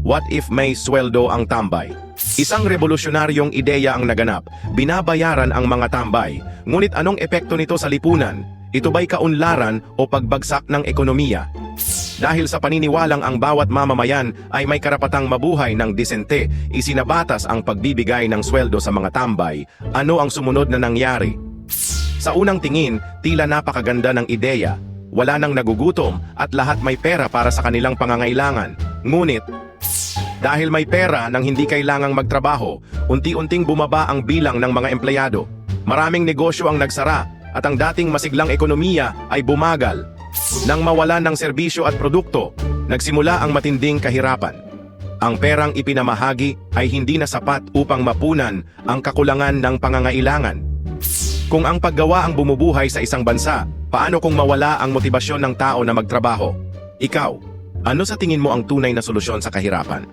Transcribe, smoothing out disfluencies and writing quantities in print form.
What if may sweldo ang tambay? Isang revolusyonaryong ideya ang naganap. Binabayaran ang mga tambay. Ngunit anong epekto nito sa lipunan? Ito ba'y kaunlaran o pagbagsak ng ekonomiya? Dahil sa paniniwalang ang bawat mamamayan ay may karapatang mabuhay ng disente, isinabatas ang pagbibigay ng sweldo sa mga tambay. Ano ang sumunod na nangyari? Sa unang tingin, tila napakaganda ng ideya. Wala nang nagugutom at lahat may pera para sa kanilang pangangailangan. Ngunit, dahil may pera nang hindi kailangang magtrabaho, unti-unting bumaba ang bilang ng mga empleyado. Maraming negosyo ang nagsara at ang dating masiglang ekonomiya ay bumagal. Nang mawalan ng serbisyo at produkto, nagsimula ang matinding kahirapan. Ang perang ipinamahagi ay hindi na sapat upang mapunan ang kakulangan ng pangangailangan. Kung ang paggawa ang bumubuhay sa isang bansa, paano kung mawala ang motibasyon ng tao na magtrabaho? Ikaw, ano sa tingin mo ang tunay na solusyon sa kahirapan?